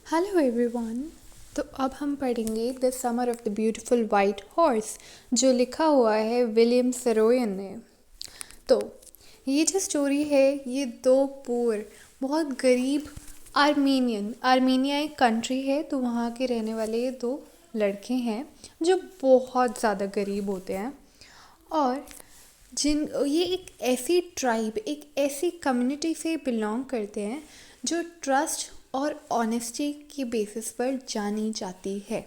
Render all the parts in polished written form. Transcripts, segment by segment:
Hello everyone. तो अब हम पढ़ेंगे the summer of the beautiful white horse, जो लिखा हुआ है विलियम सरोयन ने। तो ये जो स्टोरी है, ये दो पुअर बहुत गरीब आर्मीनिया एक कंट्री है, तो वहाँ के रहने वाले ये दो लड़के हैं जो बहुत ज़्यादा गरीब होते हैं। और ये एक ऐसी कम्युनिटी से बिलोंग करते हैं जो ट्रस्ट और ऑनेस्टी की बेसिस पर जानी जाती है,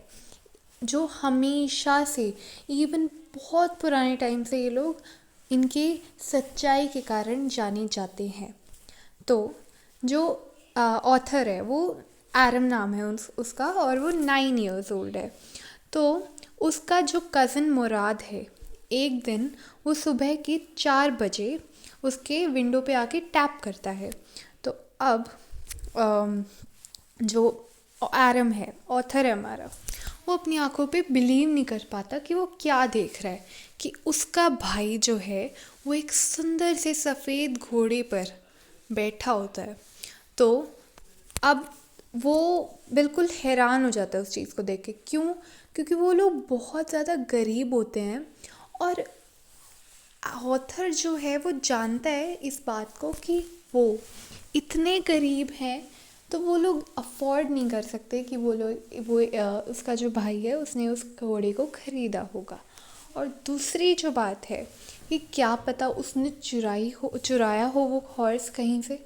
जो हमेशा से, इवन बहुत पुराने टाइम से ये लोग इनके सच्चाई के कारण जाने जाते हैं। तो जो ऑथर है वो एरम नाम है उसका, और वो 9 years ओल्ड है। तो उसका जो कज़न मुराद है, एक दिन वो सुबह के 4 बजे उसके विंडो पे आके टैप करता है। तो अब जो एरम है, ऑथर है हमारा, वो अपनी आंखों पे बिलीव नहीं कर पाता कि वो क्या देख रहा है, कि उसका भाई जो है वो एक सुंदर से सफ़ेद घोड़े पर बैठा होता है। तो अब वो बिल्कुल हैरान हो जाता है उस चीज़ को देख के। क्यों? क्योंकि वो लोग बहुत ज़्यादा गरीब होते हैं, और ऑथर जो है वो जानता है इस बात को कि वो इतने गरीब हैं, तो वो लोग अफोर्ड नहीं कर सकते कि उसका जो भाई है उसने उस घोड़े को ख़रीदा होगा। और दूसरी जो बात है कि क्या पता उसने चुराया हो वो हॉर्स कहीं से।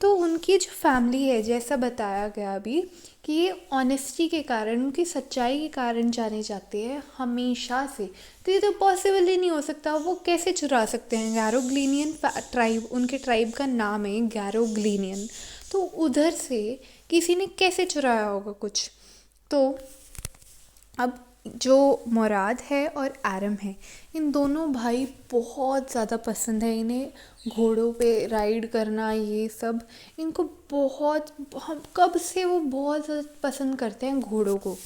तो उनकी जो फैमिली है, जैसा बताया गया अभी, कि ये ऑनेस्टी के कारण, उनकी सच्चाई के कारण जाने जाते हैं हमेशा से। तो ये तो पॉसिबल ही नहीं हो सकता, वो कैसे चुरा सकते हैं? गैरोग्लिनियन ट्राइब, उनके ट्राइब का नाम है गैरोग्लिनियन। तो उधर से किसी ने कैसे चुराया होगा कुछ? तो अब जो मुराद है और एरम है, इन दोनों भाई बहुत ज़्यादा पसंद है इन्हें घोड़ों पे राइड करना, ये सब इनको बहुत, हम कब से वो बहुत ज़्यादा पसंद करते हैं घोड़ों को,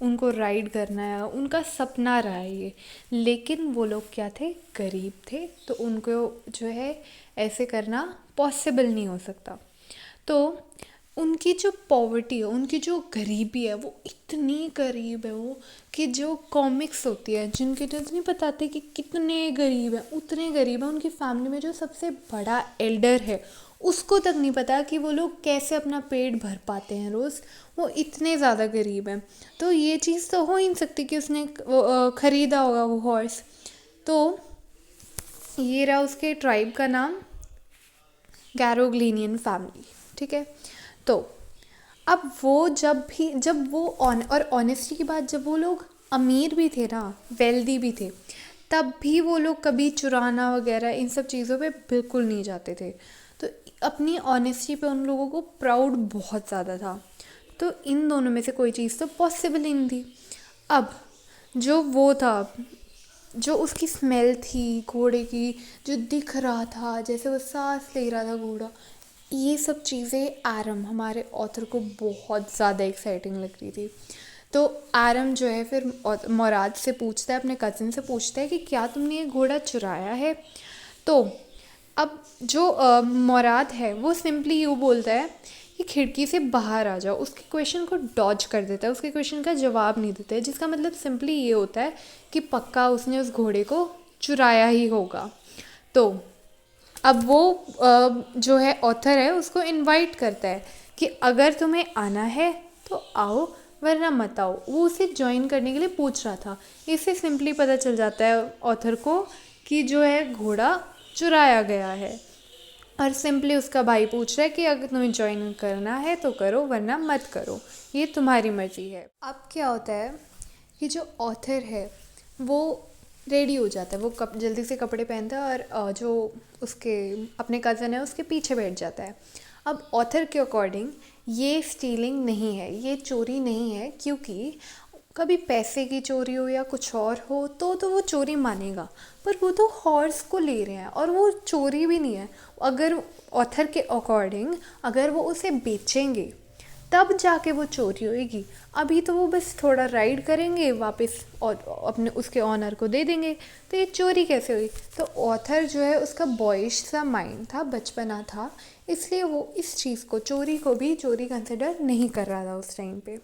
उनको राइड करना है, उनका सपना रहा है ये। लेकिन वो लोग क्या थे? गरीब थे, तो उनको जो है ऐसे करना पॉसिबल नहीं हो सकता। तो उनकी जो पॉवर्टी है, उनकी जो गरीबी है, वो इतनी गरीब है वो, कि जो कॉमिक्स होती है जिनके तो नहीं बताते कि कितने गरीब हैं, उतने गरीब हैं। उनकी फैमिली में जो सबसे बड़ा एल्डर है, उसको तक नहीं पता कि वो लोग कैसे अपना पेट भर पाते हैं रोज़, वो इतने ज़्यादा गरीब हैं। तो ये चीज़ तो हो ही नहीं सकती कि उसने ख़रीदा होगा वो हॉर्स। तो ये रहा उसके ट्राइब का नाम, गैरोग्लिनियन फैमिली। ठीक है। तो अब वो जब वो और ऑनेस्टी की बात, जब वो लोग अमीर भी थे ना, वेल्दी भी थे, तब भी वो लोग कभी चुराना वगैरह इन सब चीज़ों पे बिल्कुल नहीं जाते थे। तो अपनी ऑनेस्टी पे उन लोगों को प्राउड बहुत ज़्यादा था। तो इन दोनों में से कोई चीज़ तो पॉसिबल ही नहीं थी। अब जो वो था, जो उसकी स्मेल थी घोड़े की, जो दिख रहा था जैसे वो सांस ले रहा था घोड़ा, ये सब चीज़ें एरम, हमारे ऑथर को बहुत ज़्यादा एक्साइटिंग लग रही थी। तो एरम जो है फिर मुराद से पूछता है, अपने कज़न से पूछता है कि क्या तुमने ये घोड़ा चुराया है? तो अब जो मुराद है वो सिंपली यूँ बोलता है कि खिड़की से बाहर आ जाओ। उसके क्वेश्चन को डॉज कर देता है, उसके क्वेश्चन का जवाब नहीं देता है, जिसका मतलब सिंपली ये होता है कि पक्का उसने उस घोड़े को चुराया ही होगा। तो अब वो जो है ऑथर है उसको इनवाइट करता है कि अगर तुम्हें आना है तो आओ, वरना मत आओ। वो उसे ज्वाइन करने के लिए पूछ रहा था। इससे सिंपली पता चल जाता है ऑथर को कि जो है घोड़ा चुराया गया है, और सिंपली उसका भाई पूछ रहा है कि अगर तुम्हें ज्वाइन करना है तो करो, वरना मत करो, ये तुम्हारी मर्ज़ी है। अब क्या होता है कि जो ऑथर है वो रेडी हो जाता है, वो जल्दी से कपड़े पहनता है, और जो उसके अपने कज़न है उसके पीछे बैठ जाता है। अब ऑथर के अकॉर्डिंग ये स्टीलिंग नहीं है, ये चोरी नहीं है, क्योंकि कभी पैसे की चोरी हो या कुछ और हो तो वो चोरी मानेगा, पर वो तो हॉर्स को ले रहे हैं और वो चोरी भी नहीं है। अगर ऑथर के अकॉर्डिंग अगर वो उसे बेचेंगे तब जाके वो चोरी होएगी। अभी तो वो बस थोड़ा राइड करेंगे वापस और अपने उसके ऑनर को दे देंगे, तो ये चोरी कैसे हुई? तो ऑथर जो है उसका बॉयिश सा माइंड था, बचपना था, इसलिए वो इस चीज़ को, चोरी को भी चोरी कंसिडर नहीं कर रहा था उस टाइम पे।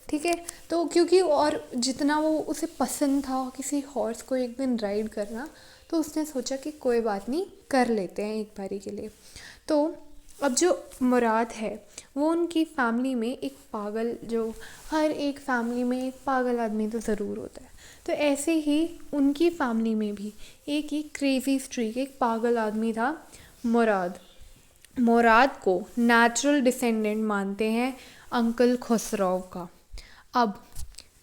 ठीक है, तो क्योंकि और जितना वो उसे पसंद था किसी हॉर्स को एक दिन राइड करना, तो उसने सोचा कि कोई बात नहीं, कर लेते हैं एक बारी के लिए। तो अब जो मुराद है वो उनकी फैमिली में एक पागल, जो हर एक फैमिली में एक पागल आदमी तो ज़रूर होता है, तो ऐसे ही उनकी फैमिली में भी एक ही क्रेज़ी स्ट्रीक, एक पागल आदमी था, मुराद। मुराद को नेचुरल डिसेंडेंट मानते हैं अंकल खुसरो का। अब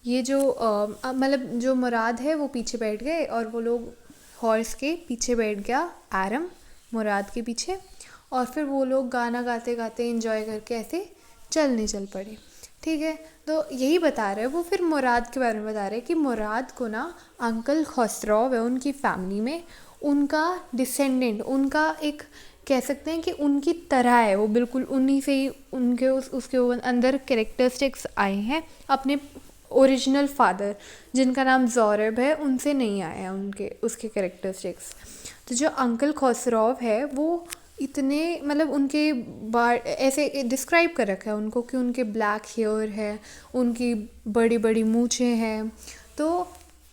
ये जो मतलब जो मुराद है वो पीछे बैठ गए और वो लोग हॉर्स के पीछे बैठ गया आरम, मुराद के पीछे, और फिर वो लोग गाना गाते गाते एंजॉय करके ऐसे चल पड़े। ठीक है, तो यही बता रहे हैं वो, फिर मुराद के बारे में बता रहे हैं कि मुराद को ना अंकल खुसरो है उनकी फैमिली में, उनका डिसेंडेंट, उनका एक कह सकते हैं कि उनकी तरह है वो, बिल्कुल उन्हीं से ही उनके उसके अंदर कैरेक्टरिस्टिक्स आए हैं, अपने ओरिजिनल फादर जिनका नाम ज़ौरब है उनसे नहीं आए हैं उनके उसके कैरेक्टरिस्टिक्स। तो जो अंकल खुसरो है वो इतने, मतलब उनके बार ऐसे डिस्क्राइब कर रखा है उनको कि उनके ब्लैक हेयर है, उनकी बड़ी बड़ी मूछें हैं। तो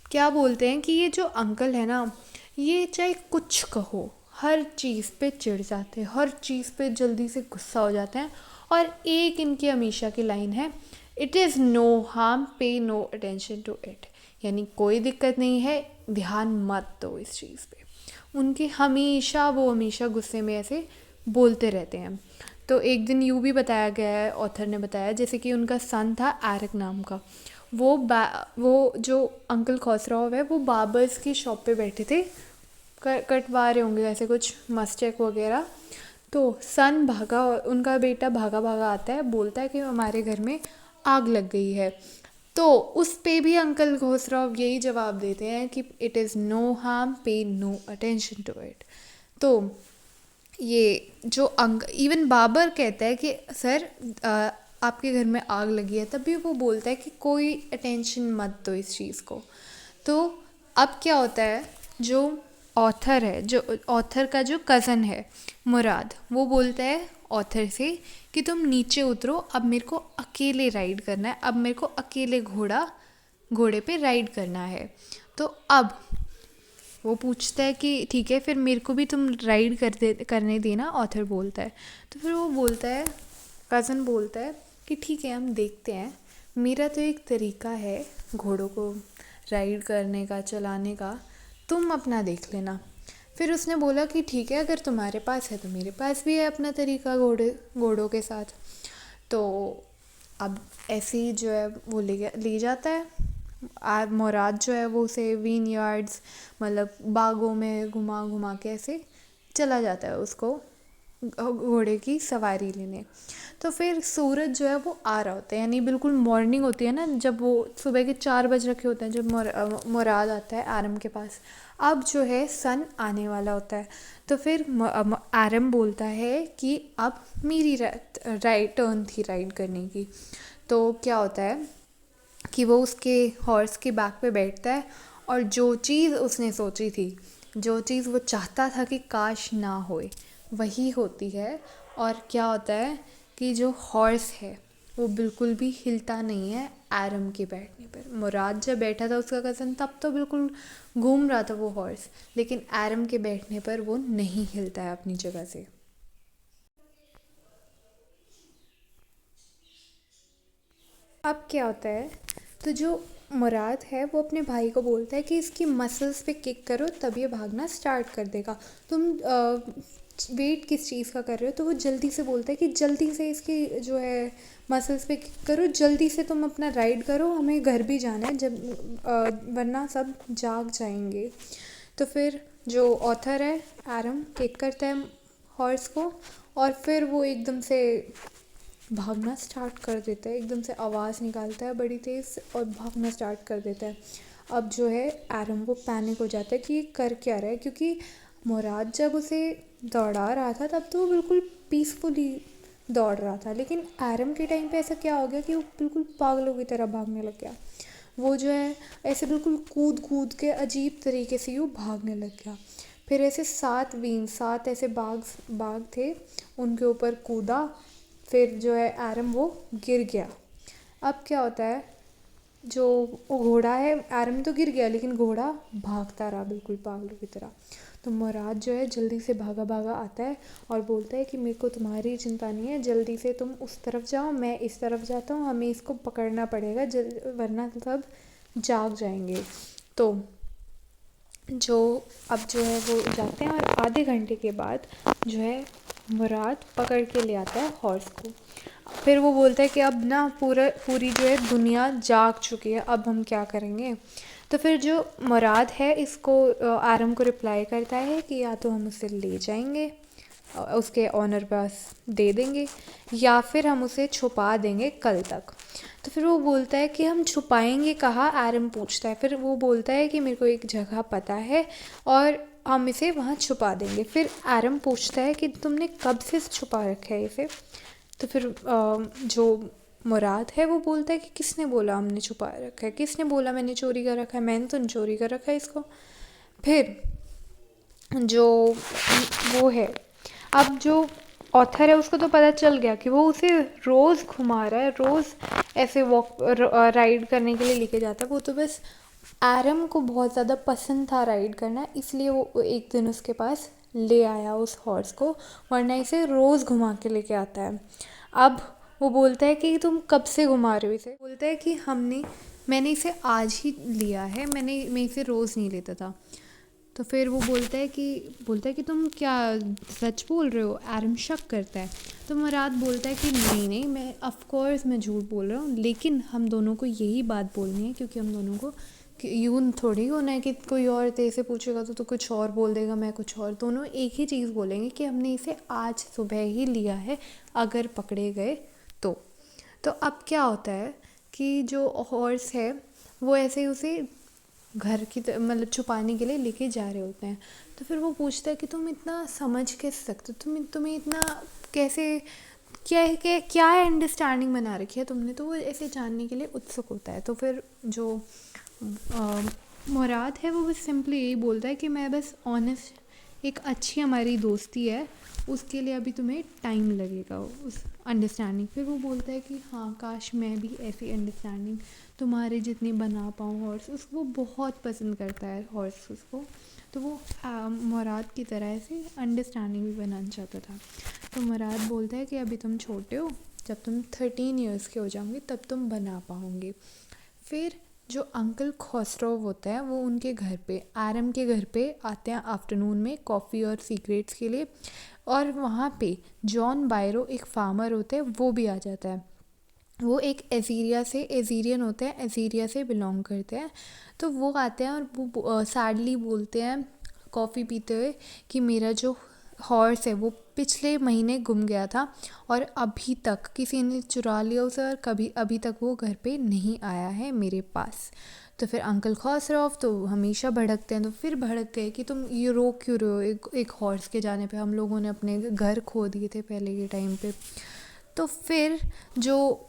क्या बोलते हैं कि ये जो अंकल है ना, ये चाहे कुछ कहो हर चीज़ पे चिढ़ जाते हैं, हर चीज़ पे जल्दी से गुस्सा हो जाते हैं। और एक इनकी हमेशा की लाइन है, इट इज़ नो हार्म, पे नो अटेंशन टू इट, यानी कोई दिक्कत नहीं है, ध्यान मत दो इस चीज़ पे। उनके हमेशा वो हमेशा गुस्से में ऐसे बोलते रहते हैं। तो एक दिन यूँ भी बताया गया है, ऑथर ने बताया, जैसे कि उनका सन था एरिक नाम का, वो जो अंकल खुसरो है वो बार्बर्स की शॉप पे बैठे थे, कटवा रहे होंगे ऐसे कुछ मस्टैक वगैरह। तो सन भागा, उनका बेटा भागा भागा आता है, बोलता है कि हमारे घर में आग लग गई है। तो उस पे भी अंकल खुसरो यही जवाब देते हैं कि इट इज़ नो हार्म, पे नो अटेंशन टू इट। तो ये जो इवन बाबर कहता है कि सर आपके घर में आग लगी है, तब भी वो बोलता है कि कोई अटेंशन मत दो इस चीज़ को। तो अब क्या होता है, जो ऑथर है, जो ऑथर का जो कज़न है मुराद, वो बोलता है ऑथर से कि तुम नीचे उतरो, अब मेरे को अकेले राइड करना है, अब मेरे को अकेले घोड़े पे राइड करना है। तो अब वो पूछता है कि ठीक है, फिर मेरे को भी तुम राइड करने देना, ऑथर बोलता है। तो फिर वो बोलता है, कज़न बोलता है कि ठीक है, हम देखते हैं, मेरा तो एक तरीका है घोड़ों को राइड करने का, चलाने का, तुम अपना देख लेना। फिर उसने बोला कि ठीक है, अगर तुम्हारे पास है तो मेरे पास भी है अपना तरीका घोड़ों के साथ। तो अब ऐसे ही जो है वो ले जाता है मुराद, जो है वो उसे वीन यार्ड्स, मतलब बागों में घुमा घुमा के ऐसे चला जाता है उसको घोड़े की सवारी लेने। तो फिर सूरज जो है वो आ रहा होता है, यानी बिल्कुल मॉर्निंग होती है ना, जब वो सुबह के 4 बज रखे होते हैं जब मुराद आता है आरम के पास, अब जो है सन आने वाला होता है। तो फिर आरम बोलता है कि अब मेरी टर्न थी राइड करने की। तो क्या होता है कि वो उसके हॉर्स के बैक पे बैठता है, और जो चीज़ उसने सोची थी, जो चीज़ वो चाहता था कि काश ना होए, वही होती है। और क्या होता है कि जो हॉर्स है वो बिल्कुल भी हिलता नहीं है आरम के बैठने पर। मुराद जब बैठा था उसका कज़न, तब तो बिल्कुल घूम रहा था वो हॉर्स, लेकिन आरम के बैठने पर वो नहीं हिलता है अपनी जगह से। अब क्या होता है, तो जो मुराद है वो अपने भाई को बोलता है कि इसकी मसल्स पे किक करो, तब ये भागना स्टार्ट कर देगा। तुम वेट किस चीज़ का कर रहे हो? तो वो जल्दी से बोलता है कि जल्दी से इसकी जो है मसल्स पे किक करो, जल्दी से तुम अपना राइड करो, हमें घर भी जाना है, जब वरना सब जाग जाएंगे। तो फिर जो ऑथर है आरम किक करता है हॉर्स को, और फिर वो एकदम से भागना स्टार्ट कर देता है, एकदम से आवाज़ निकालता है बड़ी तेज़ और भागना स्टार्ट कर देता है। अब जो है आरम को पैनिक हो जाता है कि ये कर क्या रहा है, क्योंकि मुराद जब उसे दौड़ा रहा था तब तो वो बिल्कुल पीसफुली दौड़ रहा था। लेकिन आरम के टाइम पे ऐसा क्या हो गया कि वो बिल्कुल पागलों की तरह भागने लग गया। वो जो है ऐसे बिल्कुल कूद कूद के अजीब तरीके से वो भागने लग गया। फिर ऐसे 7 ऐसे बाग बाग थे, उनके ऊपर कूदा। फिर जो है आरम वो गिर गया। अब क्या होता है, जो वो घोड़ा है, आरम तो गिर गया लेकिन घोड़ा भागता रहा बिल्कुल पागलों की तरह। तो मुराद जो है जल्दी से भागा भागा आता है और बोलता है कि मेरे को तुम्हारी चिंता नहीं है, जल्दी से तुम उस तरफ जाओ, मैं इस तरफ जाता हूँ, हमें इसको पकड़ना पड़ेगा वरना सब जाग जाएंगे। तो जो अब जो है वो जाते हैं और आधे घंटे के बाद जो है मुराद पकड़ के ले आता है हॉर्स को। फिर वो बोलता है कि अब ना पूरी जो है दुनिया जाग चुकी है, अब हम क्या करेंगे। तो फिर जो मुराद है इसको आरम को रिप्लाई करता है कि या तो हम उसे ले जाएंगे, उसके ऑनर पास दे देंगे, या फिर हम उसे छुपा देंगे कल तक। तो फिर वो बोलता है कि हम छुपाएंगे कहाँ, आरम पूछता है। फिर वो बोलता है कि मेरे को एक जगह पता है और हम इसे वहाँ छुपा देंगे। फिर आरम पूछता है कि तुमने कब से छुपा रखा है इसे। तो फिर जो मुराद है वो बोलता है कि किसने बोला हमने छुपा रखा है, किसने बोला मैंने चोरी कर रखा है, मैंने तो नहीं चोरी कर रखा है इसको। फिर जो वो है, अब जो ऑथर है उसको तो पता चल गया कि वो उसे रोज़ घुमा रहा है, रोज़ ऐसे वॉक राइड करने के लिए लेके जाता है। वो तो बस आरम को बहुत ज़्यादा पसंद था राइड करना, इसलिए वो एक दिन उसके पास ले आया उस हॉर्स को, वरना इसे रोज़ घुमा के लेके आता है। अब वो बोलता है कि तुम कब से घुमा रहे हो इसे। बोलता है कि मैंने इसे आज ही लिया है, मैं इसे रोज़ नहीं लेता था। तो फिर वो बोलता है कि तुम क्या सच बोल रहे हो। आरम शक करता है। तो मुराद बोलता है कि नहीं नहीं, मैं ऑफ कोर्स मैं झूठ बोल रहा हूँ, लेकिन हम दोनों को यही बात बोलनी है, क्योंकि हम दोनों को यूं थोड़ी होना है कि कोई और तेरे से पूछेगा तो कुछ और बोल देगा, मैं कुछ और। दोनों एक ही चीज़ बोलेंगे कि हमने इसे आज सुबह ही लिया है, अगर पकड़े गए तो। तो अब क्या होता है कि जो हॉर्स है वो ऐसे ही उसे घर की मतलब छुपाने के लिए लेके जा रहे होते हैं। तो फिर वो पूछता है कि तुम इतना समझ कैसे सकते हो, तुम्हें इतना कैसे, क्या अंडरस्टैंडिंग बना रखी है तुमने। तो वो ऐसे जानने के लिए उत्सुक होता है। तो फिर जो मुराद है वो बस सिंपली यही बोलता है कि मैं बस ऑनेस्ट, एक अच्छी हमारी दोस्ती है, उसके लिए अभी तुम्हें टाइम लगेगा उस अंडरस्टैंडिंग। फिर वो बोलता है कि हाँ काश मैं भी ऐसी अंडरस्टैंडिंग तुम्हारे जितनी बना पाऊँ। हॉर्स उसको बहुत पसंद करता है, हॉर्स उसको। तो वो मुराद की तरह से अंडरस्टैंडिंग भी बनाना चाहता था। तो मुराद बोलता है कि अभी तुम छोटे हो, जब तुम 13 ईयर्स के हो जाओगे तब तुम बना पाओगे। फिर जो अंकल खसरव होता है वो उनके घर पे, आरम के घर पे आते हैं आफ्टरनून में कॉफ़ी और सिगरेट्स के लिए। और वहाँ पे जॉन बायरो एक फार्मर होते हैं, वो भी आ जाता है। वो एक एजीरियन होते हैं, एजीरिया से बिलोंग करते हैं। तो वो आते हैं और वो सैडली बोलते हैं कॉफ़ी पीते हुए कि मेरा जो हॉर्स है वो पिछले महीने गुम गया था और अभी तक किसी ने चुरा लिया उसे, और कभी अभी तक वो घर पे नहीं आया है मेरे पास। तो फिर अंकल खसरव तो हमेशा भड़कते हैं। तो फिर भड़क गए कि तुम ये रोक क्यों रहे हो एक हॉर्स के जाने पे, हम लोगों ने अपने घर खो दिए थे पहले के टाइम पे। तो फिर जो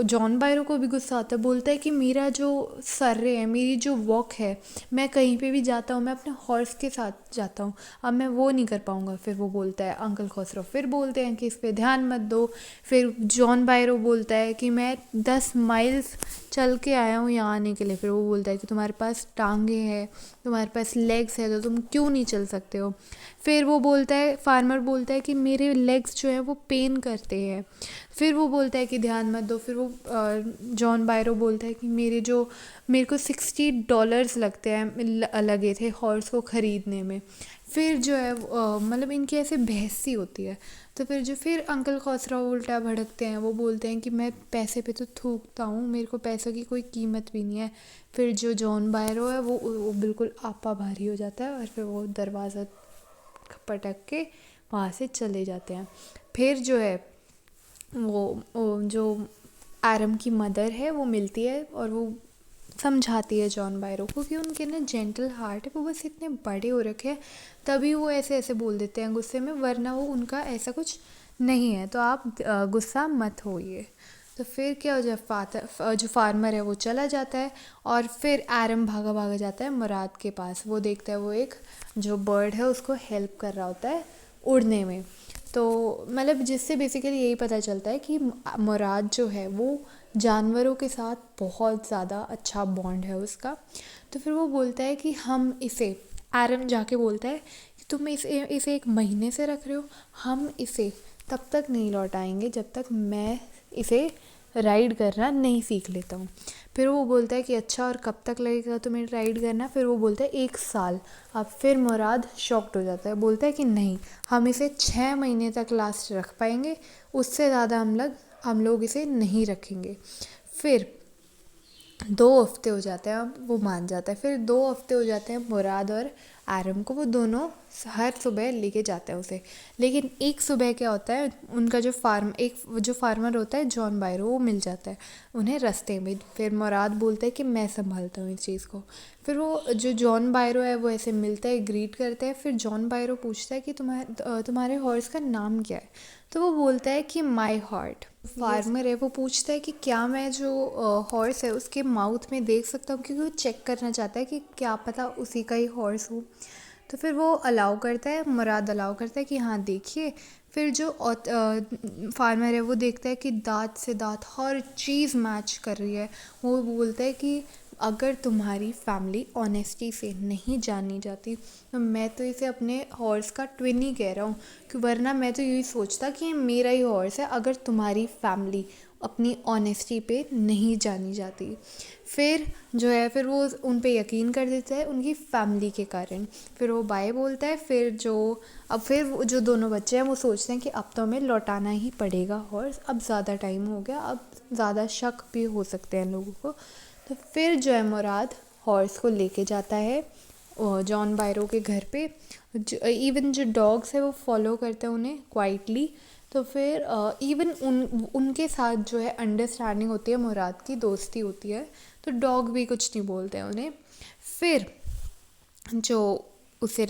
जॉन बायरो को भी गुस्सा आता है, बोलता है कि मेरा जो सर्रे है, मेरी जो वॉक है, मैं कहीं पे भी जाता हूँ मैं अपने हॉर्स के साथ जाता हूँ, अब मैं वो नहीं कर पाऊँगा। फिर वो बोलता है, अंकल खसरो फिर बोलते हैं कि इस पे ध्यान मत दो। फिर जॉन बायरो बोलता है कि मैं 10 माइल्स चल के आया हूँ यहाँ आने के लिए। फिर वो बोलता है कि तुम्हारे पास टांगे हैं, तुम्हारे पास लेग्स है, तो तुम क्यों नहीं चल सकते हो। फिर वो बोलता है, फार्मर बोलता है कि मेरे लेग्स जो है वो पेन करते हैं। फिर वो बोलता है कि ध्यान मत दो। फिर वो जॉन बायरो बोलता है कि मेरे को $60 लगते हैं, लगे थे हॉर्स को ख़रीदने में। फिर जो है मतलब इनकी ऐसे बहस सी होती है। तो फिर अंकल खसरा उल्टा भड़कते हैं, वो बोलते हैं कि मैं पैसे पे तो थूकता हूँ, मेरे को पैसों की कोई कीमत भी नहीं है। फिर जो जॉन बायरो है वो बिल्कुल आपा भारी हो जाता है और फिर वो दरवाज़ा पटक के वहाँ से चले जाते हैं। फिर जो है वो जो आरम की मदर है वो मिलती है और वो समझाती है जॉन बायरो को कि उनके ना जेंटल हार्ट है, वो बस इतने बड़े हो रखे हैं तभी वो ऐसे ऐसे बोल देते हैं गुस्से में, वरना वो उनका ऐसा कुछ नहीं है तो आप गुस्सा मत होइए। तो फिर क्या हो जाए, फादर जो फार्मर है वो चला जाता है और फिर आरम भागा भागा जाता है मुराद के पास। वो देखता है वो एक जो बर्ड है उसको हेल्प कर रहा होता है उड़ने में। तो मतलब जिससे बेसिकली यही पता चलता है कि मुराद जो है वो जानवरों के साथ बहुत ज़्यादा अच्छा बॉन्ड है उसका। तो फिर वो बोलता है कि हम इसे, आरम जाके बोलता है कि तुम इसे 1 महीने से रख रहे हो, हम इसे तब तक नहीं लौटाएंगे जब तक मैं इसे राइड करना नहीं सीख लेता हूँ। फिर वो बोलता है कि अच्छा, और कब तक लगेगा तुम्हें राइड करना? फिर वो बोलता है 1 साल। अब फिर मुराद शॉक्ड हो जाता है, बोलता है कि नहीं, हम इसे 6 महीने तक लास्ट रख पाएंगे, उससे ज़्यादा हम लोग इसे नहीं रखेंगे। फिर 2 हफ्ते हो जाते हैं, अब वो मान जाता है। फिर 2 हफ्ते हो जाते हैं मुराद और आरम को, वो दोनों हर सुबह लेके जाते हैं उसे। लेकिन एक सुबह क्या होता है, उनका जो फार्मर होता है जॉन बायरो, वो मिल जाता है उन्हें रास्ते में। फिर मुराद बोलता है कि मैं संभालता हूँ इस चीज़ को। फिर वो जो जॉन बायरो है वो ऐसे मिलता है, ग्रीट करते हैं। फिर जॉन बायरो पूछता है कि तुम्हारे हॉर्स का नाम क्या है? तो वो बोलता है कि माई हार्ट। फार्मर है वो पूछता है कि क्या मैं जो हॉर्स है उसके माउथ में देख सकता हूँ, क्योंकि वो चेक करना चाहता है कि क्या पता उसी का ही हॉर्स हो। तो फिर वो अलाउ करता है, मुराद अलाउ करता है कि हाँ देखिए। फिर जो फार्मर है वो देखता है कि दांत से दांत हर चीज़ मैच कर रही है। वो बोलता है कि अगर तुम्हारी फैमिली ऑनेस्टी से नहीं जानी जाती तो मैं तो इसे अपने हॉर्स का ट्विन ही कह रहा हूँ, कि वरना मैं तो यही सोचता कि ये मेरा ही हॉर्स है अगर तुम्हारी फैमिली अपनी ऑनेस्टी पे नहीं जानी जाती। फिर जो है, फिर वो उन पे यकीन कर देता है उनकी फैमिली के कारण। फिर वो बाय बोलता है। फिर वो जो दोनों बच्चे हैं वो सोचते हैं कि अब तो हमें लौटाना ही पड़ेगा हॉर्स, अब ज़्यादा टाइम हो गया, अब ज़्यादा शक भी हो सकते हैं लोगों को। तो फिर जो है मुराद हॉर्स को लेके जाता है जॉन बायरो के घर पे। इवन जो डॉग्स है वो फॉलो करते हैं उन्हें क्वाइटली। तो फिर इवन उनके साथ जो है अंडरस्टैंडिंग होती है, मुराद की दोस्ती होती है, तो डॉग भी कुछ नहीं बोलते हैं उन्हें। फिर जो उसे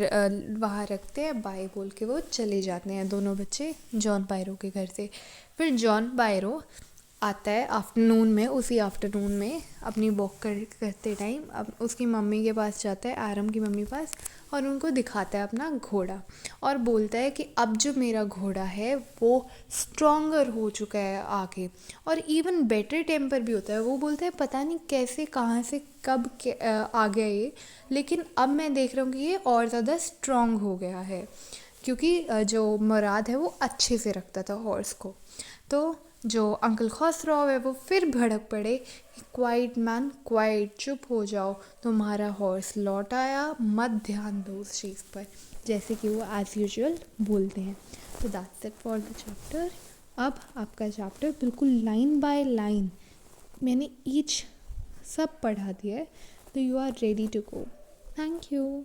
वहाँ रखते हैं, बाय बोल के वो चले जाते हैं दोनों बच्चे जॉन बायरो के घर से। फिर जॉन बायरो आता है आफ्टरनून में, उसी आफ्टरनून में अपनी वॉक करते टाइम अब उसकी मम्मी के पास जाता है, आरम की मम्मी पास, और उनको दिखाता है अपना घोड़ा और बोलता है कि अब जो मेरा घोड़ा है वो स्ट्रॉन्गर हो चुका है आगे, और इवन बेटर टेम्पर भी होता है। वो बोलता है पता नहीं कैसे, कहाँ से, कब आ गया ये, लेकिन अब मैं देख रहा हूँ कि ये और ज़्यादा स्ट्रॉन्ग हो गया है, क्योंकि जो मुराद है वो अच्छे से रखता था हॉर्स को। तो जो अंकल खसरो है वो फिर भड़क पड़े कि क्वाइट मैन क्वाइट, चुप हो जाओ, तुम्हारा हॉर्स लौट आया, मत ध्यान दो उस चीज़ पर, जैसे कि वो एज़ यूजुअल बोलते हैं। तो that's it for the chapter. अब आपका चैप्टर बिल्कुल लाइन बाय लाइन मैंने ईच सब पढ़ा दिया है, तो you are ready to go. Thank you.